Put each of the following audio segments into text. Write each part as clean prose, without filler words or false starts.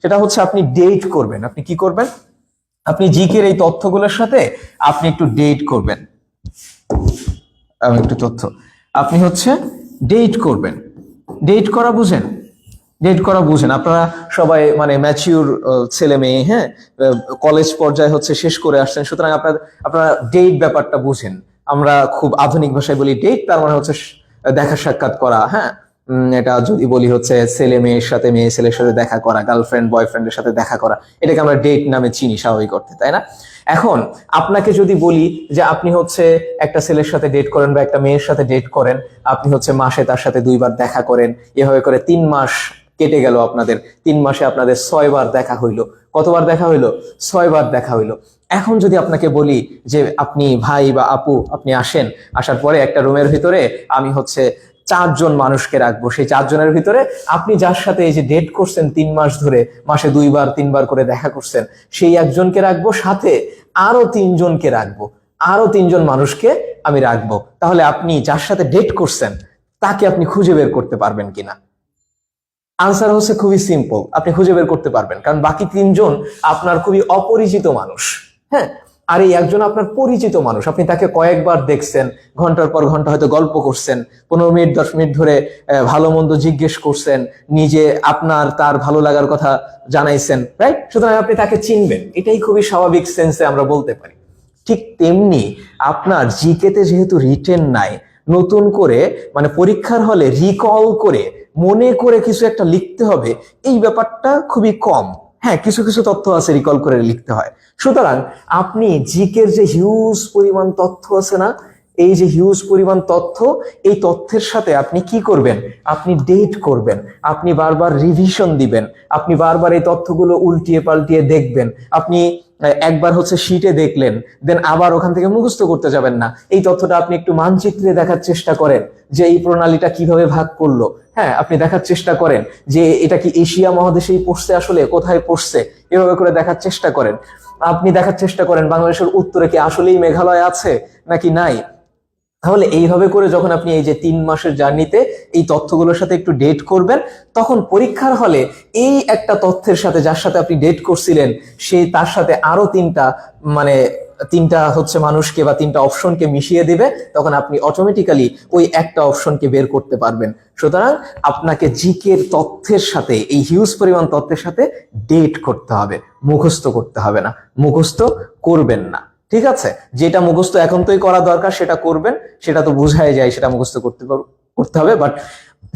সেটা হচ্ছে আপনি ডেট করবেন। আপনি কি করবেন? আপনি জিকের এই তথ্যগুলোর সাথে আপনি একটু ডেট করবেন। একটু তথ্য আপনি হচ্ছে ডেট করবেন। ডেট করা বুঝেন? ডেট করা বুঝেন? আপনারা সবাই মানে ম্যাচিউর ছেলে মেয়ে, হ্যাঁ, কলেজ পর্যায়ে হচ্ছে শেষ করে আসছেন, সুতরাং আপনারা ডেট ব্যাপারটা বুঝেন। আমরা খুব আধুনিক ভাষায় বলি ডেট, তার মানে হচ্ছে দেখা সাক্ষাৎ করা, হ্যাঁ। এটা যদি বলি হচ্ছে ছেলে মেয়ের সাথে, মেয়ে ছেলের সাথে দেখা করা, গার্লফ্রেন্ড বয়ফ্রেন্ডের সাথে দেখা করা, এটাকে আমরা ডেট নামে চিনি স্বাভাবিক অর্থে, তাই না? এখন আপনাকে যদি বলি যে আপনি হচ্ছে একটা ছেলের সাথে ডেট করেন বা একটা মেয়ের সাথে ডেট করেন, আপনি হচ্ছে মাসে তার সাথে 2 বার দেখা করেন, এভাবে করে 3 মাস কেটে গেল আপনাদের, 3 মাসে আপনাদের 6 বার দেখা হইলো। কতবার দেখা হইলো? 6 বার দেখা হইলো। এখন যদি আপনাকে বলি যে আপনি ভাই বা আপু, আপনি আসেন, আসার পরে একটা রুমের ভিতরে আমি হচ্ছে 4 জন মানুষকে রাখবো, সেই 4 জনের ভিতরে আপনি যার সাথে এই যে ডেট করছেন 3 মাস ধরে, মাসে 2 বার 3 বার করে দেখা করছেন, সেই একজনকে রাখবো, সাথে আরো 3 জনকে রাখবো, আরো 3 জন মানুষকে আমি রাখবো। তাহলে আপনি যার সাথে ডেট করছেন তাকে আপনি খুঁজে বের করতে পারবেন কিনা? আনসার হচ্ছে খুবই সিম্পল, আপনি খুঁজে বের করতে পারবেন, কারণ বাকি 3 জন আপনার খুবই অপরিচিত মানুষ, হ্যাঁ। আর এই একজন আপনার পরিচিত মানুষ, আপনি তাকে কয়েকবার দেখছেন, ঘন্টার পর ঘন্টা হয়তো গল্প করছেন, 15 মিনিট 10 মিনিট ধরে ভালো মন্দ জিজ্ঞেস করছেন, নিজে আপনার তার ভালো লাগার কথা জানাইছেন, রাইট? সুতরাং আপনি তাকে চিনবেন, এটাই খুবই স্বাভাবিক সেন্সে আমরা বলতে পারি। ঠিক তেমনি আপনার জিকেতে যেহেতু রিটেন নাই, নতুন করে মানে পরীক্ষার হলে রিকল করে মনে করে কিছু একটা লিখতে হবে, এই ব্যাপারটা খুবই কম। হ্যাঁ, কিছু কিছু তথ্য আছে রিকল করে লিখতে হয়। সুতরাং আপনি জিকের যে হিউজ পরিমাণ তথ্য আছে না, এই যে হিউজ পরিমাণ তথ্য, এই তথ্যের সাথে আপনি কি করবেন? আপনি ডেট করবেন, আপনি বারবার রিভিশন দিবেন, আপনি বারবার এই তথ্যগুলো উল্টিয়ে পাল্টিয়ে দেখবেন। আপনি একবার হচ্ছে শিটে দেখলেন, দেন আবার ওখান থেকে মুখস্থ করতে যাবেন না, এই তথ্যটা আপনি একটু মানচিত্রে দেখার চেষ্টা করেন যে এই প্রণালীটা কিভাবে ভাগ করলো, হ্যাঁ, আপনি দেখার চেষ্টা করেন যে এটা কি এশিয়া মহাদেশেই পড়ছে, আসলে কোথায় পড়ছে, এভাবে করে দেখার চেষ্টা করেন। আপনি দেখার চেষ্টা করেন বাংলাদেশের উত্তরে কি আসলেই মেঘালয় আছে নাকি নাই। তাহলে এইভাবে করে যখন আপনি এই যে 3 মাসের জার্নিতে এই তথ্যগুলোর সাথে একটু ডেট করবেন, তখন পরীক্ষার হলে এই একটা তথ্যের সাথে, যার সাথে আপনি ডেট করছিলেন, সেই তার সাথে আরো মানে 3টা হচ্ছে মানুষকে বা 3টা অপশনকে মিশিয়ে দিবে, তখন আপনি অটোমেটিক্যালি ওই একটা অপশনকে বের করতে পারবেন। সুতরাং আপনাকে জিকের তথ্যের সাথে, এই হিউজ পরিমাণ তথ্যের সাথে ডেট করতে হবে, মুখস্থ করতে হবে না, মুখস্থ করবেন না, ঠিক আছে? যেটা মুখস্থ এখন তোই করা দরকার সেটা করবেন, সেটা তো বোঝাই যায়, সেটা মুখস্থ করতে হবে। বাট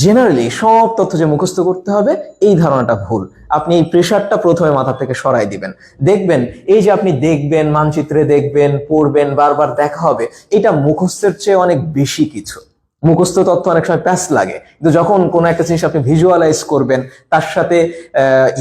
জেনারেলি সব তথ্য যে মুখস্থ করতে হবে, এই ধারণাটা ভুল। আপনি এই প্রেশারটা প্রথমে মাথা থেকে সরাই দিবেন। দেখবেন এই যে আপনি দেখবেন, মানচিত্রে দেখবেন, পড়বেন, বারবার দেখা হবে, এটা মুখস্থের চেয়ে অনেক বেশি কিছু। মুখস্থ তথ্য অনেক সময় প্যাস লাগে, কিন্তু যখন কোনো একটা জিনিস আপনি ভিজুয়ালাইজ করবেন, তার সাথে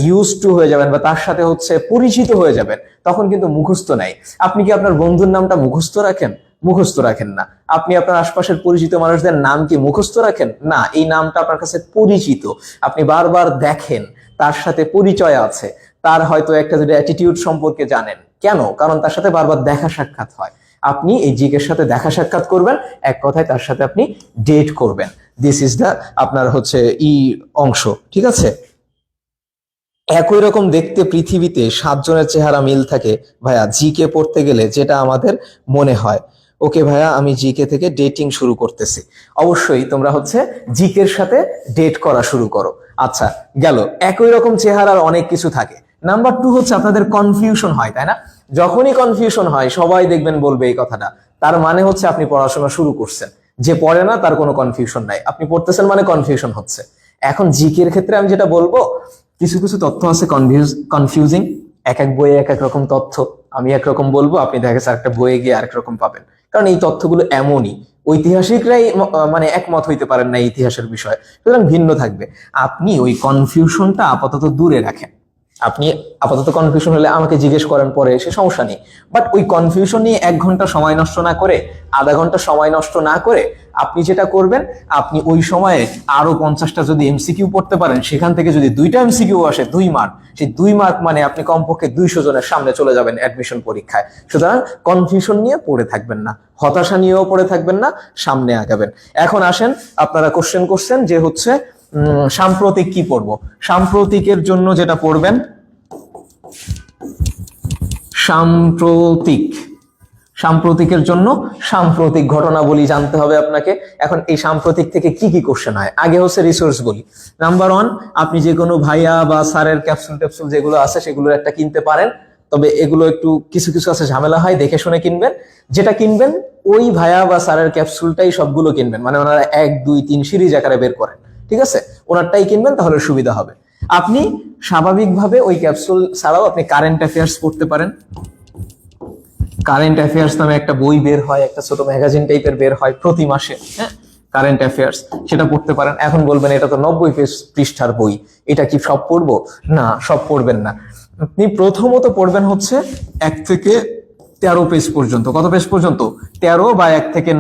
ইউজ টু হয়ে যাবেন বা তার সাথে হচ্ছে পরিচিত হয়ে যাবেন, তখন কিন্তু মুখস্থ নাই। আপনি কি আপনার বন্ধুর নামটা মুখস্থ রাখেন? মুখস্থ রাখেন না। আপনি আপনার আশপাশের পরিচিত মানুষদের নাম কি মুখস্থ রাখেন? না, এই নামটা আপনার কাছে পরিচিত, আপনি বারবার দেখেন, তার সাথে পরিচয় আছে, তার হয়তো একটা যদি অ্যাটিটিউড সম্পর্কে জানেন। কেন? কারণ তার সাথে বারবার দেখা সাক্ষাৎ হয়। আপনি এই জিকের সাথে দেখা সাক্ষাৎ করবেন, এক কথায় তার সাথে আপনি ডেট করবেন। দিস ইজ দা আপনার হচ্ছে অংশ, ঠিক আছে? একই রকম দেখতে পৃথিবীতে 7 জনের চেহারা মিল থাকে ভাইয়া জিকে পড়তে গেলে, যেটা আমাদের মনে হয়। ওকে ভাইয়া, আমি জিকে থেকে ডেটিং শুরু করতেছি। অবশ্যই তোমরা হচ্ছে জিকের সাথে ডেট করা শুরু করো। আচ্ছা, গেল। একই রকম চেহারার অনেক কিছু থাকে। নাম্বার 2 হচ্ছে আপনাদের কনফিউশন হয়, তাই না? যখনই কনফিউশন হয় সবাই দেখবেন বলবে এই কথাটা, তার মানে হচ্ছে আপনি পড়াশোনা শুরু করছেন। যে পড়ে না তার কোনো কনফিউশন নাই, আপনি পড়তেছেন মানে কনফিউশন হচ্ছে। এখন জিকের ক্ষেত্রে আমি যেটা বলবো, কিছু কিছু তথ্য আছে কনফিউজিং, এক এক বইয়ে এক এক রকম তথ্য। আমি একরকম বলবো, আপনি দেখা গেছে একটা বইয়ে গিয়ে আরেক রকম পাবেন, কারণ এই তথ্যগুলো এমনই। ঐতিহাসিকরাই মানে একমত হইতে পারেন না ইতিহাসের বিষয়ে, সুতরাং ভিন্ন থাকবে। আপনি ওই কনফিউশনটা আপাতত দূরে রাখেন। আপনি আপাতত কনফিউশন হলে আমাকে জিজ্ঞেস করেন পরে, সে সমস্যা নেই। বাট ওই কনফিউশন নিয়ে 1 ঘন্টা সময় নষ্ট না করে, আধা ঘন্টা সময় নষ্ট না করে, আপনি যেটা করবেন, আপনি ওই সময়ে আরো 50টা যদি এমসিকিউ পড়তে পারেন, সেখান থেকে যদি 2টা এমসিকিউ আসে 2 মার্ক, সেই 2 মার্ক মানে আপনি কমপক্ষে 200 জনের সামনে চলে যাবেন অ্যাডমিশন পরীক্ষায়। সুতরাং কনফিউশন নিয়ে পড়ে থাকবেন না, হতাশা নিয়েও পড়ে থাকবেন না, সামনে আগাবেন। এখন আসেন, আপনারা কোশ্চেন করছেন যে হচ্ছে সাম্প্রতিক কি পড়বো। সাম্প্রতিকের জন্য যেটা পড়বেন, সাম্প্রতিক, সাম্প্রতিকের জন্য সাম্প্রতিক ঘটনাবলী জানতে হবে আপনাকে। এখন এই সাম্প্রতিক থেকে কি কি কোশ্চেন হয়, আগে হচ্ছে রিসোর্স বলি। নাম্বার 1, আপনি যে কোনো ভাইয়া বা স্যারের ক্যাপসুল ট্যাপসুল যেগুলো আছে সেগুলো একটা কিনতে পারেন, তবে এগুলো একটু কিছু কিছু আছে ঝামেলা হয়, দেখে শুনে কিনবেন। যেটা কিনবেন ওই ভাইয়া বা স্যারের ক্যাপসুলটাই সবগুলো কিনবেন, মানে ওনারা 1 2 3 সিরিজ আকারে বের করেন, ঠিক আছে? ওনারটাই কিনবেন, তাহলে সুবিধা হবে। আপনি স্বাভাবিকভাবে ওই ক্যাপসুল ছাড়াও আপনি কারেন্ট অ্যাফেয়ার্স পড়তে পারেন। কারেন্ট অ্যাফেয়ার্স নামে একটা বই বের হয়, একটা ছোট ম্যাগাজিন টাইপের বের হয় প্রতি মাসে, হ্যাঁ, কারেন্ট অ্যাফেয়ার্স, সেটা পড়তে পারেন। এখন বলবেন এটা তো 90 পৃষ্ঠার বই, এটা কি সব পড়বো? না, সব পড়বেন না। আপনি প্রথমত পড়বেন হচ্ছে 1 থেকে 13 পেজ পর্যন্ত। কত পেজ পর্যন্ত? 13 বা 1 থেকে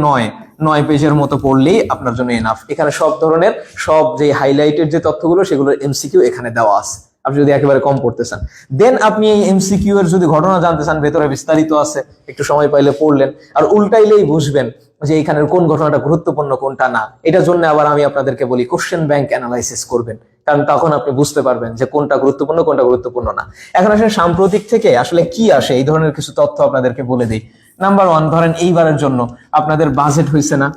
9 পেজের মতো পড়লেই আপনার জন্য এনাফ। এখানে সব ধরনের, সব যে হাইলাইটেড যে তথ্যগুলো সেগুলোর এমসিকিউ এখানে দেওয়া আছে, আপনি যদি একেবারে কম পড়তে চান। দেন আপনি এই এমসিকিউ এর যদি ঘটনা জানতে চান, ভেতরে বিস্তারিত আছে, একটু সময় পাইলে পড়লেন, আর উল্টাইলেই বুঝবেন যে এখানের কোন ঘটনাটা গুরুত্বপূর্ণ কোনটা না। এটার জন্য আবার আমি আপনাদেরকে বলি কোশ্চেন ব্যাংক অ্যানালাইসিস করবেন, কারণ তখন আপনি বুঝতে পারবেন যে কোনটা গুরুত্বপূর্ণ কোনটা গুরুত্বপূর্ণ না। এখন আসলে সাম্প্রতিক থেকে আসলে কি আসে, এই ধরনের কিছু তথ্য আপনাদেরকে বলে দিই। নাম্বার 1, ধরেন এইবারের জন্য আপনাদের বাজেট হয়েছে না,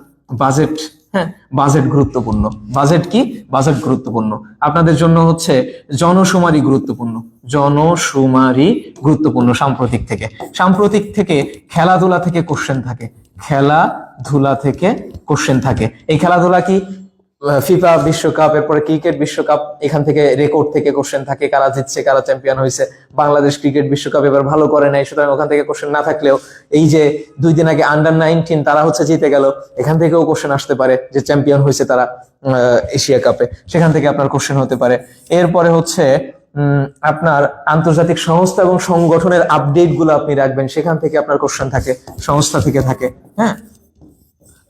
বাজেট, হ্যাঁ, বাজেট গুরুত্বপূর্ণ। বাজেট কি? বাজেট গুরুত্বপূর্ণ। আপনাদের জন্য হচ্ছে জনশুমারি গুরুত্বপূর্ণ, জনশুমারি গুরুত্বপূর্ণ সাম্প্রতিক থেকে। সাম্প্রতিক থেকে খেলাধুলা থেকে কোশ্চেন থাকে, খেলাধুলা থেকে কোশ্চেন থাকে। এই খেলাধুলা কি? ফিফা বিশ্বকাপ, এরপরে ক্রিকেট বিশ্বকাপ, এখান থেকে রেকর্ড থেকে কোশ্চেন থাকে, কারা জিতছে কারা চ্যাম্পিয়ন হয়েছে। বাংলাদেশ ক্রিকেট বিশ্বকাপ এবার ভালো করে নাই, সুতরাং ওখান থেকে কোশ্চেন না থাকলেও এই যে 2 দিন আগে আন্ডার-19 তারা হচ্ছে জিতে গেল, এখান থেকেও কোশ্চেন আসতে পারে, যে চ্যাম্পিয়ন হয়েছে তারা এশিয়া কাপে, সেখান থেকে আপনার কোশ্চেন হতে পারে। এরপরে হচ্ছে আপনার আন্তর্জাতিক সংস্থা এবং সংগঠনের আপডেট গুলো আপনি রাখবেন, সেখান থেকে আপনার কোশ্চেন থাকে, সংস্থা থেকে থাকে, হ্যাঁ,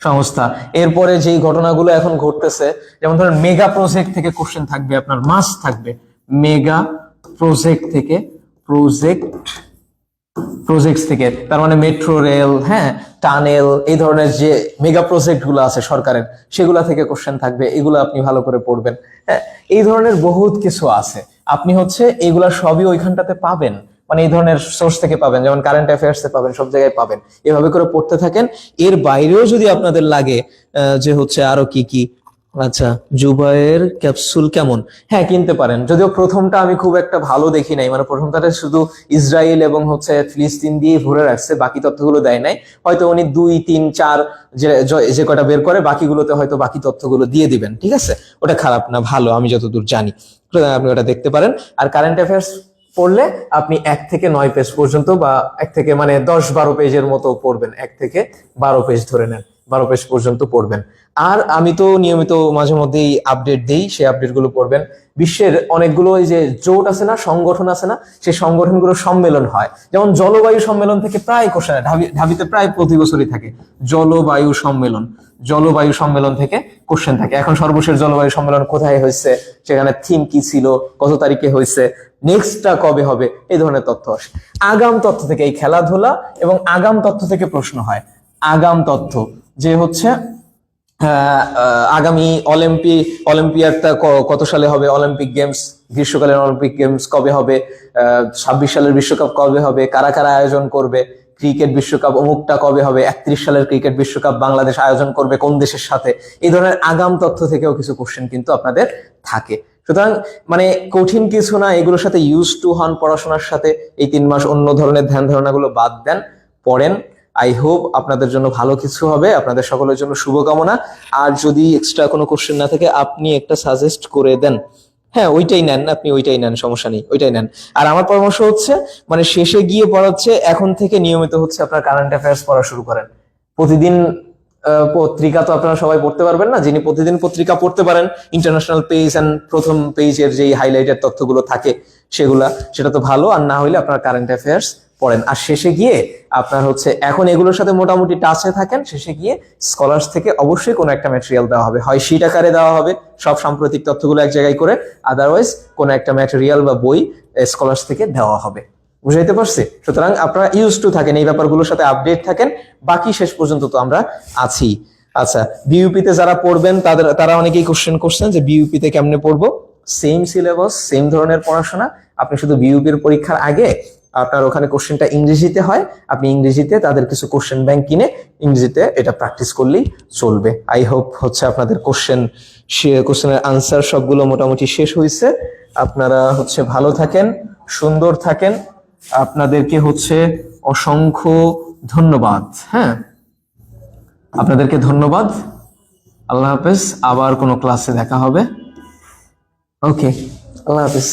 সংস্থা। এরপরে যেই ঘটনাগুলো এখন ঘটতেছে, যেমন ধরেন মেগা প্রজেক্ট থেকে কোশ্চেন থাকবে, আপনার মাস থাকবে মেগা প্রজেক্ট থেকে, প্রজেক্টস থেকে, তার মানে মেট্রো রেল, হ্যাঁ, টানেল, এই ধরনের যে মেগা প্রজেক্ট গুলো আছে সরকারের, সেগুলা থেকে কোশ্চেন থাকবে, এগুলো আপনি ভালো করে পড়বেন। হ্যাঁ, এই ধরনের বহুত কিছু আছে, আপনি হচ্ছে এগুলা সবই ওইখানটাতে পাবেন, মানে এই ধরনের সোর্স থেকে পাবেন, যেমন কারেন্ট অ্যাফেয়ার্স এ পাবেন, সব জায়গায় পাবেন। এভাবে করে পড়তে থাকেন। এর বাইরেও যদি আপনাদের লাগে যে হচ্ছে আরো কি কি, আচ্ছা, জুবায়ের ক্যাপসুল কেমন, হ্যাঁ, কিনতে পারেন। যদিও প্রথমটা আমি খুব একটা ভালো দেখি নাই, মানে প্রথমটাতে শুধু ইসরায়েল এবং হচ্ছে ফিলিস্তিন দিয়ে ভরে রাখছে, বাকি তথ্যগুলো দেয় নাই। হয়তো উনি 2 3 4 যে কয়টা বের করে, বাকিগুলোতে হয়তো বাকি তথ্যগুলো দিয়ে দিবেন, ঠিক আছে? ওটা খারাপ না, ভালো, আমি যতদূর জানি, আপনি ওটা দেখতে পারেন। আর কারেন্ট অ্যাফেয়ার্স পড়লে আপনি 1 থেকে 9 পেজ পর্যন্ত, বা 1 থেকে মানে 10-12 পেজের মতো পড়বেন, 1 থেকে 12 পেজ ধরে নেন, 12 পেজ পর্যন্ত পড়বেন। আর আমি তো নিয়মিত মাঝে মধ্যেই আপডেট দেই, সেই আপডেট গুলো পড়বেন। বিশ্বের অনেকগুলো এই যে জোট আছে না, সংগঠন আছে না, সেই সংগঠনগুলোর সম্মেলন হয়, যেমন জলবায়ু সম্মেলন থেকে প্রায় কোশ্চেন, ঢাবিতে প্রায় প্রতি বছরই থাকে জলবায়ু সম্মেলন, জলবায়ু সম্মেলন থেকে কোশ্চেন থাকে। এখন সর্বশেষ জলবায়ু সম্মেলন কোথায় হয়েছে, সেখানে থিম কি ছিল, কত তারিখে হয়েছে, নেক্সটটা কবে হবে, এই ধরনের তথ্য আসে। আগাম তথ্য থেকে, এই খেলাধুলা এবং আগাম তথ্য থেকে প্রশ্ন হয়। আগাম তথ্য যে হচ্ছে আগামী অলিম্পিয়াডটা কত সালে হবে, অলিম্পিক গেমস, গ্রীষ্মকালীন অলিম্পিক গেমস কবে হবে, 26 সালের বিশ্বকাপ কবে হবে, কারা কারা আয়োজন করবে, ক্রিকেট বিশ্বকাপ অমুকটা কবে হবে, 31 সালের ক্রিকেট বিশ্বকাপ বাংলাদেশ আয়োজন করবে কোন দেশের সাথে। এই ধরনের আগাম তথ্য থেকেও কিছু কোশ্চেন কিন্তু আপনাদের থাকে। সুতরাং মানে কঠিন কিছু না, এগুলোর সাথে ইউজ টু হন পড়াশোনার সাথে। এই 3 মাস অন্য ধরনের ধ্যান ধারণাগুলো বাদ দেন, পড়েন। আই হোপ আপনাদের জন্য ভালো কিছু হবে, আপনাদের সকলের জন্য শুভকামনা। আর যদি এক্সট্রা কোনো কোশ্চেন না থাকে আপনি একটা সাজেস্ট করে দেন, হ্যাঁ, ওইটাই নেন, আপনি ওইটাই নেন, সমস্যা নেই, ওইটাই নেন। আর আমার পরামর্শ হচ্ছে মানে শেষে গিয়ে পড়াচ্ছে, এখন থেকে নিয়মিত হচ্ছে আপনার কারেন্ট অ্যাফেয়ার্স পড়া শুরু করেন। প্রতিদিন পত্রিকা তো আপনারা সবাই পড়তে পারবেন না, যিনি প্রতিদিন পত্রিকা পড়তে পারেন, ইন্টারন্যাশনাল পেজ এন্ড প্রথম পেজের যেই হাইলাইটেড তথ্যগুলো থাকে সেটা তো ভালো। আর না হইলে আপনার কারেন্ট অ্যাফেয়ার্স পড়েন। আর শেষে গিয়ে আপনার হচ্ছে এখন এগুলোর সাথে মোটামুটি টাচে থাকেন, শেষে গিয়ে স্কলার্স থেকে অবশ্যই কোনো একটা ম্যাটেরিয়াল দেওয়া হবে, হয় শীট আকারে দেওয়া হবে সব সাম্প্রতিক তথ্যগুলো এক জায়গায় করে, আদারওয়াইজ কোনো একটা ম্যাটেরিয়াল বা বই স্কলার্স থেকে দেওয়া হবে। বুঝাইতে পারছি? সুতরাং আপনারা ইউজ টু থাকেন, এই ব্যাপারগুলোর সাথে আপডেট থাকেন, বাকি শেষ পর্যন্ত তো আমরা আছি। আচ্ছা, বিইউপি তে যারা পড়বেন তারা অনেকেই কোশ্চেন করছেন যে বিইউপি তে কেমনে পড়বো। সেম সিলেবাস, সেম ধরনের পড়াশোনা। আপনি শুধু বিইউপির পরীক্ষার আগে আপনার ওখানে কোশ্চেনটা ইংরেজিতে হয়, আপনি ইংরেজিতে তাদের কিছু কোশ্চেন ব্যাংক কিনে ইংরেজিতে এটা প্র্যাকটিস করলেই চলবে। আই হোপ হচ্ছে আপনাদের কোশ্চেনের আনসার সবগুলো মোটামুটি শেষ হয়েছে। আপনারা হচ্ছে ভালো থাকেন, সুন্দর থাকেন। আপনাদেরকে হচ্ছে অসংখ্য ধন্যবাদ। হ্যাঁ, আপনাদেরকে ধন্যবাদ। আল্লাহ হাফেজ, আবার কোনো ক্লাসে দেখা হবে। ওকে, আল্লাহ হাফেজ।